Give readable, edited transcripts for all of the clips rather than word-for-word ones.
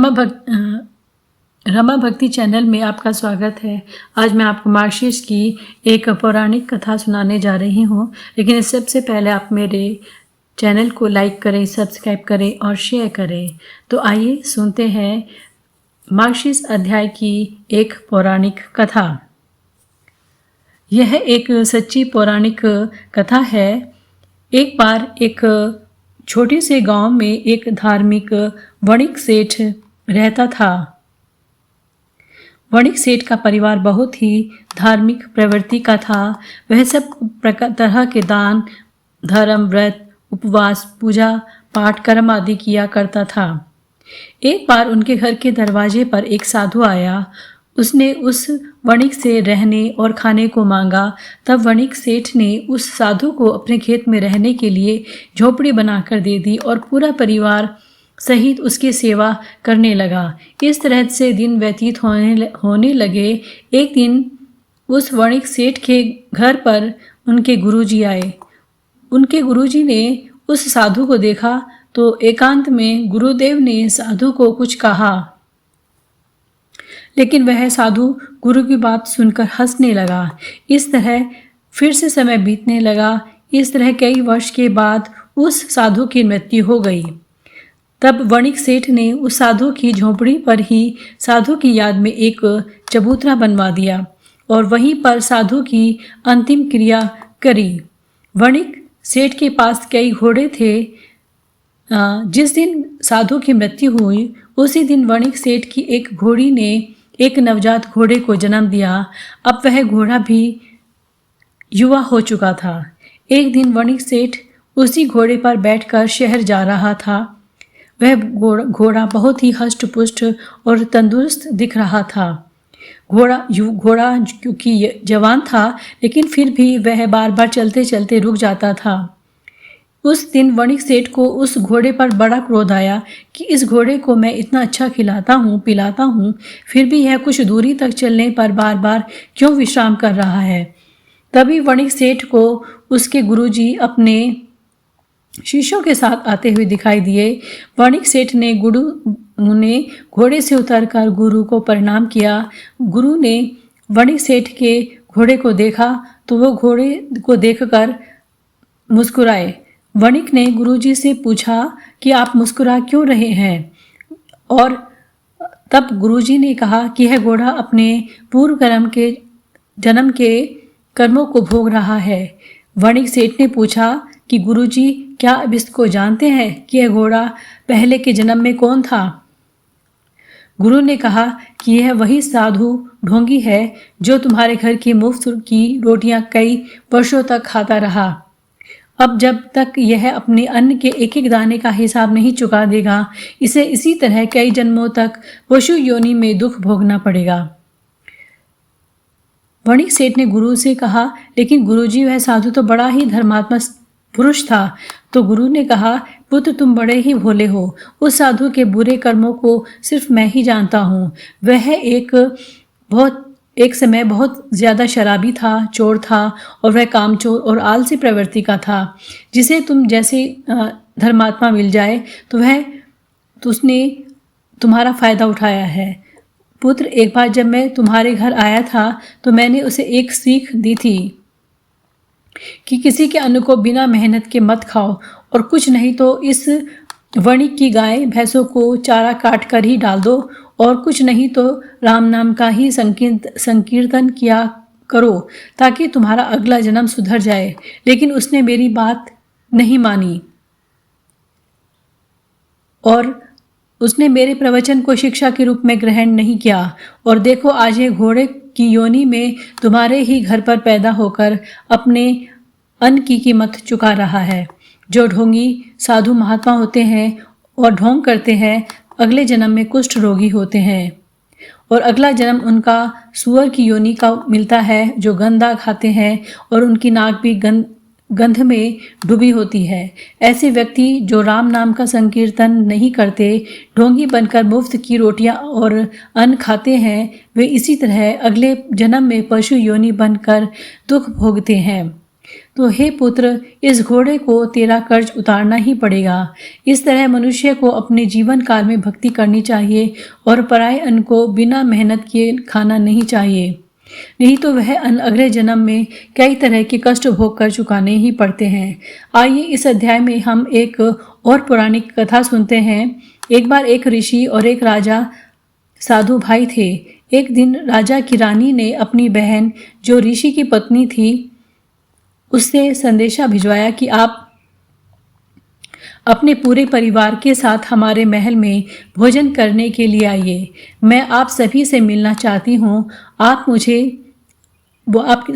रमा भक्ति चैनल में आपका स्वागत है। आज मैं आपको मार्गशीर्ष की एक पौराणिक कथा सुनाने जा रही हूँ, लेकिन इस सबसे पहले आप मेरे चैनल को लाइक करें, सब्सक्राइब करें और शेयर करें। तो आइए सुनते हैं मार्गशीर्ष अध्याय की एक पौराणिक कथा। यह एक सच्ची पौराणिक कथा है। एक बार एक छोटे से गांव में एक धार्मिक वणिक सेठ रहता था। वणिक सेठ का परिवार बहुत ही धार्मिक प्रवृत्ति का था। वह सब तरह के दान, धर्म, व्रत, उपवास, पूजा पाठ, कर्म आदि किया करता था। एक बार उनके घर के दरवाजे पर एक साधु आया। उसने उस वणिक से रहने और खाने को मांगा। तब वणिक सेठ ने उस साधु को अपने खेत में रहने के लिए झोपड़ी बनाकर दे दी और पूरा परिवार सहित उसकी सेवा करने लगा। इस तरह से दिन व्यतीत होने लगे। एक दिन उस वणिक सेठ के घर पर उनके गुरुजी आए। उनके गुरुजी ने उस साधु को देखा तो एकांत में गुरुदेव ने साधु को कुछ कहा, लेकिन वह साधु गुरु की बात सुनकर हंसने लगा। इस तरह फिर से समय बीतने लगा। इस तरह कई वर्ष के बाद उस साधु की मृत्यु हो गई। तब वणिक सेठ ने उस साधु की झोपड़ी पर ही साधु की याद में एक चबूतरा बनवा दिया और वहीं पर साधु की अंतिम क्रिया करी। वणिक सेठ के पास कई घोड़े थे। जिस दिन साधु की मृत्यु हुई उसी दिन वणिक सेठ की एक घोड़ी ने एक नवजात घोड़े को जन्म दिया। अब वह घोड़ा भी युवा हो चुका था। एक दिन वणिक सेठ उसी घोड़े पर बैठकर शहर जा रहा था। वह घोड़ा बहुत ही हष्ट पुष्ट और तंदुरुस्त दिख रहा था। घोड़ा क्योंकि जवान था, लेकिन फिर भी वह बार बार चलते चलते रुक जाता था। उस दिन वणिक सेठ को उस घोड़े पर बड़ा क्रोध आया कि इस घोड़े को मैं इतना अच्छा खिलाता हूँ, पिलाता हूँ, फिर भी यह कुछ दूरी तक चलने पर बार बार क्यों विश्राम कर रहा है। तभी वणिक सेठ को उसके गुरुजी अपने शिष्यों के साथ आते हुए दिखाई दिए। वणिक सेठ ने घोड़े से उतरकर गुरु को प्रणाम किया। गुरु ने वणिक सेठ के घोड़े को देखा तो वो घोड़े को देखकर मुस्कुराए। वणिक ने गुरुजी से पूछा कि आप मुस्कुरा क्यों रहे हैं, और तब गुरुजी ने कहा कि यह घोड़ा अपने पूर्व जन्म के कर्मों को भोग रहा है। वणिक सेठ ने पूछा कि गुरुजी क्या अब इसको जानते हैं कि यह घोड़ा पहले के जन्म में कौन था। गुरु ने कहा कि यह वही साधु ढोंगी है जो तुम्हारे घर की मुफ्त की रोटियां कई वर्षों तक खाता रहा। अब जब तक यह अपने अन्न के एक एक दाने का हिसाब नहीं चुका देगा, इसे इसी तरह कई जन्मों तक पशु योनि में दुख भोगना पड़ेगा। वणिक सेठ ने गुरु से कहा, लेकिन गुरुजी वह साधु तो बड़ा ही धर्मात्मा पुरुष था। तो गुरु ने कहा, पुत्र तुम बड़े ही भोले हो। उस साधु के बुरे कर्मों को सिर्फ मैं ही जानता हूँ। वह एक समय बहुत ज़्यादा शराबी था, चोर था, और वह कामचोर और आलसी प्रवृत्ति का था। जिसे तुम जैसे धर्मात्मा मिल जाए तो उसने तुम्हारा फ़ायदा उठाया है। पुत्र, एक बार जब मैं तुम्हारे घर आया था तो मैंने उसे एक सीख दी थी कि किसी के अन्न को बिना मेहनत के मत खाओ, और कुछ नहीं तो इस वणिक की गाय भैंसों को चारा काट कर ही डाल दो, और कुछ नहीं तो राम नाम का ही संकीर्तन किया करो ताकि तुम्हारा अगला जन्म सुधर जाए। लेकिन उसने मेरी बात नहीं मानी और उसने मेरे प्रवचन को शिक्षा के रूप में ग्रहण नहीं किया। और देखो, आज ये घोड़े की योनि में तुम्हारे ही घर पर पैदा होकर अपने अन्न की कीमत चुका रहा है। जो ढोंगी साधु महात्मा होते हैं और ढोंग करते हैं, अगले जन्म में कुष्ठ रोगी होते हैं और अगला जन्म उनका सुअर की योनि का मिलता है, जो गंदा खाते हैं और उनकी नाक भी गंध में डूबी होती है। ऐसे व्यक्ति जो राम नाम का संकीर्तन नहीं करते, ढोंगी बनकर मुफ्त की रोटियां और अन्न खाते हैं, वे इसी तरह अगले जन्म में पशु योनि बनकर दुख भोगते हैं। तो हे पुत्र, इस घोड़े को तेरा कर्ज उतारना ही पड़ेगा। इस तरह मनुष्य को अपने जीवन काल में भक्ति करनी चाहिए और पराये अन्न को बिना मेहनत किए खाना नहीं चाहिए, नहीं तो वह अन्न अगले जन्म में कई तरह के कष्ट भोग कर चुकाने ही पड़ते हैं। आइए इस अध्याय में हम एक और पौराणिक कथा सुनते हैं। एक बार एक ऋषि और एक राजा साधु भाई थे। एक दिन राजा की रानी ने अपनी बहन, जो ऋषि की पत्नी थी, उससे संदेशा भिजवाया कि आप अपने पूरे परिवार के साथ हमारे महल में भोजन करने के लिए आइए। मैं आप सभी से मिलना चाहती हूँ। आप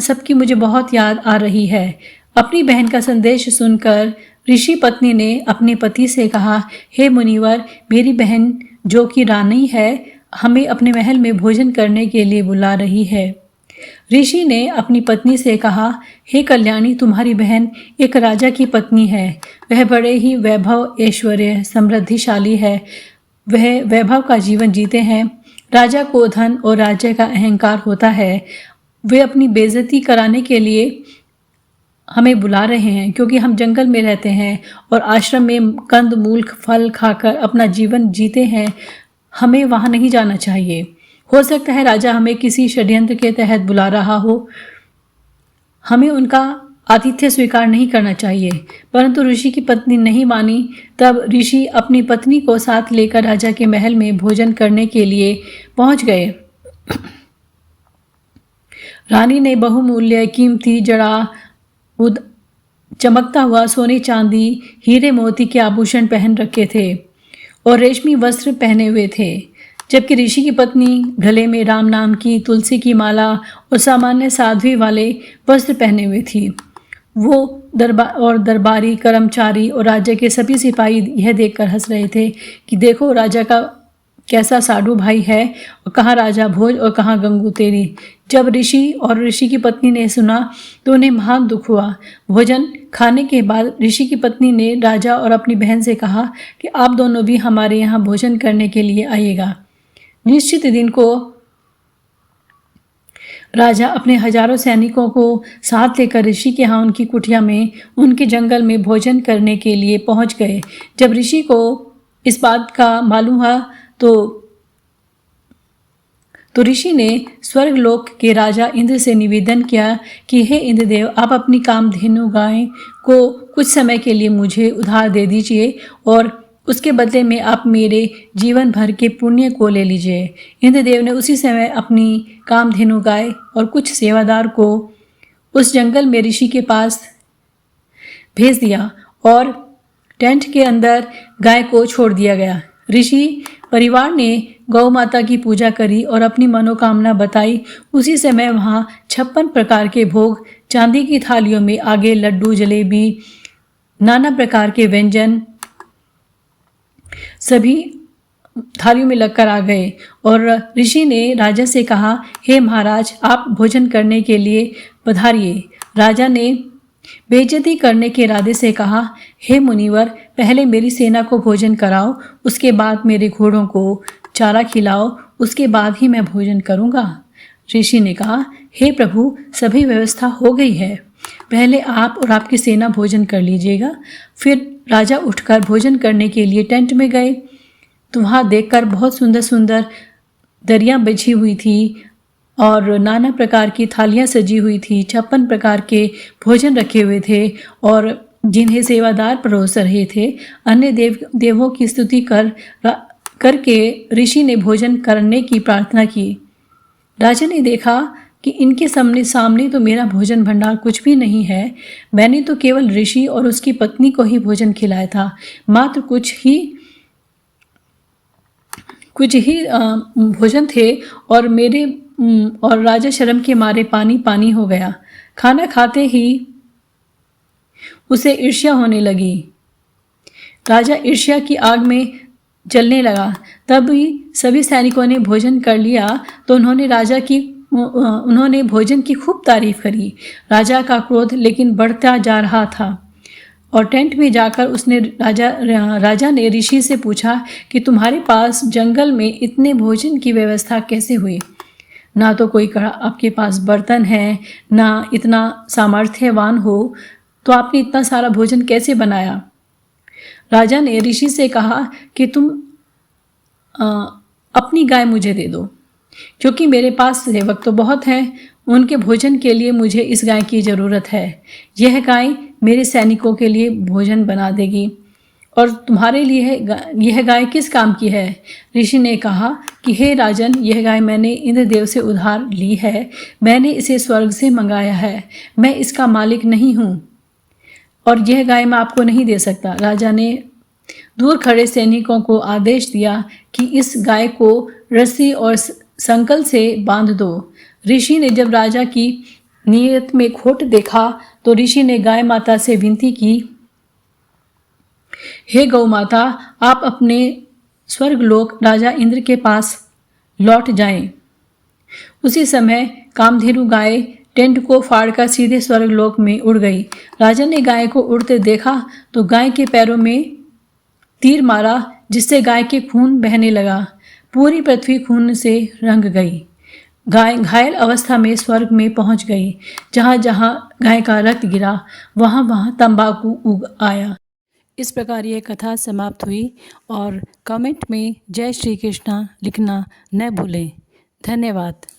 सबकी मुझे बहुत याद आ रही है। अपनी बहन का संदेश सुनकर ऋषि पत्नी ने अपने पति से कहा, हे मुनिवर, मेरी बहन जो कि रानी है हमें अपने महल में भोजन करने के लिए बुला रही है। ऋषि ने अपनी पत्नी से कहा, हे कल्याणी, तुम्हारी बहन एक राजा की पत्नी है। वह बड़े ही वैभव, ऐश्वर्य, समृद्धिशाली है। वह वैभव का जीवन जीते हैं। राजा को धन और राज्य का अहंकार होता है। वे अपनी बेइज्जती कराने के लिए हमें बुला रहे हैं, क्योंकि हम जंगल में रहते हैं और आश्रम में कंद मूल फल खाकर अपना जीवन जीते हैं। हमें वहाँ नहीं जाना चाहिए। हो सकता है राजा हमें किसी षड्यंत्र के तहत बुला रहा हो। हमें उनका आतिथ्य स्वीकार नहीं करना चाहिए। परंतु ऋषि की पत्नी नहीं मानी। तब ऋषि अपनी पत्नी को साथ लेकर राजा के महल में भोजन करने के लिए पहुंच गए। रानी ने बहुमूल्य कीमती जड़ा चमकता हुआ सोने चांदी हीरे मोती के आभूषण पहन रखे थे और रेशमी वस्त्र पहने हुए थे, जबकि ऋषि की पत्नी गले में राम नाम की तुलसी की माला और सामान्य साध्वी वाले वस्त्र पहने हुए थी। वो दरबारी कर्मचारी और राज्य के सभी सिपाही यह देखकर हंस रहे थे कि देखो राजा का कैसा साधु भाई है, और कहाँ राजा भोज और कहाँ गंगू तेरी। जब ऋषि और ऋषि की पत्नी ने सुना तो उन्हें महान दुख हुआ। भोजन खाने के बाद ऋषि की पत्नी ने राजा और अपनी बहन से कहा कि आप दोनों भी हमारे यहाँ भोजन करने के लिए आइएगा। निश्चित दिन को राजा अपने हजारों सैनिकों को साथ लेकर ऋषि के यहाँ उनकी कुटिया में उनके जंगल में भोजन करने के लिए पहुंच गए। जब ऋषि को इस बात का मालूम हुआ तो ऋषि ने स्वर्गलोक के राजा इंद्र से निवेदन किया कि हे इंद्रदेव, आप अपनी कामधेनु गाय को कुछ समय के लिए मुझे उधार दे दीजिए और उसके बदले में आप मेरे जीवन भर के पुण्य को ले लीजिए। इंद्रदेव ने उसी समय अपनी कामधेनु गाय और कुछ सेवादार को उस जंगल में ऋषि के पास भेज दिया और टेंट के अंदर गाय को छोड़ दिया गया। ऋषि परिवार ने गौ माता की पूजा करी और अपनी मनोकामना बताई। उसी समय वहाँ 56 प्रकार के भोग चांदी की थालियों में आगे लड्डू, जलेबी, नाना प्रकार के व्यंजन सभी थालियों में लगकर आ गए और ऋषि ने राजा से कहा, हे महाराज, आप भोजन करने के लिए पधारिए। राजा ने बेइज्जती करने के इरादे से कहा, हे मुनिवर, पहले मेरी सेना को भोजन कराओ, उसके बाद मेरे घोड़ों को चारा खिलाओ, उसके बाद ही मैं भोजन करूंगा। ऋषि ने कहा, हे प्रभु, सभी व्यवस्था हो गई है, पहले आप और आपकी सेना भोजन कर लीजिएगा। फिर राजा उठकर भोजन करने के लिए टेंट में गए तो वहाँ देखकर बहुत सुंदर सुंदर दरियाँ बिछी हुई थी और नाना प्रकार की थालियाँ सजी हुई थी। 56 प्रकार के भोजन रखे हुए थे और जिन्हें सेवादार परोस रहे थे। अन्य देवों की स्तुति करके ऋषि ने भोजन करने की प्रार्थना की। राजा ने देखा कि इनके सामने तो मेरा भोजन भंडार कुछ भी नहीं है। मैंने तो केवल ऋषि और उसकी पत्नी को ही भोजन खिलाया था, मात्र कुछ ही भोजन थे और राजा शर्म के मारे पानी हो गया। खाना खाते ही उसे ईर्ष्या होने लगी। राजा ईर्ष्या की आग में जलने लगा। तभी सभी सैनिकों ने भोजन कर लिया तो उन्होंने भोजन की खूब तारीफ करी। राजा का क्रोध लेकिन बढ़ता जा रहा था और टेंट में जाकर राजा ने ऋषि से पूछा कि तुम्हारे पास जंगल में इतने भोजन की व्यवस्था कैसे हुई। ना तो कोई आपके पास बर्तन है, ना इतना सामर्थ्यवान हो, तो आपने इतना सारा भोजन कैसे बनाया? राजा ने ऋषि से कहा कि तुम अ, अपनी गाय मुझे दे दो, क्योंकि मेरे पास सेवक तो बहुत हैं, उनके भोजन के लिए मुझे इस गाय की ज़रूरत है। यह गाय मेरे सैनिकों के लिए भोजन बना देगी, और तुम्हारे लिए यह गाय किस काम की है? ऋषि ने कहा कि हे राजन, यह गाय मैंने इंद्रदेव से उधार ली है, मैंने इसे स्वर्ग से मंगाया है, मैं इसका मालिक नहीं हूँ, और यह गाय मैं आपको नहीं दे सकता। राजा ने दूर खड़े सैनिकों को आदेश दिया कि इस गाय को रस्सी और संकल से बांध दो। ऋषि ने जब राजा की नीयत में खोट देखा तो ऋषि ने गाय माता से विनती की, हे गौ माता, आप अपने स्वर्गलोक राजा इंद्र के पास लौट जाएं। उसी समय कामधेनु गाय टेंट को फाड़कर सीधे स्वर्गलोक में उड़ गई। राजा ने गाय को उड़ते देखा तो गाय के पैरों में तीर मारा, जिससे गाय के खून बहने लगा। पूरी पृथ्वी खून से रंग गई। गाय घायल अवस्था में स्वर्ग में पहुंच गई। जहाँ जहाँ गाय का रक्त गिरा, वहाँ वहाँ तंबाकू उग आया। इस प्रकार ये कथा समाप्त हुई, और कमेंट में जय श्री कृष्णा लिखना न भूलें। धन्यवाद।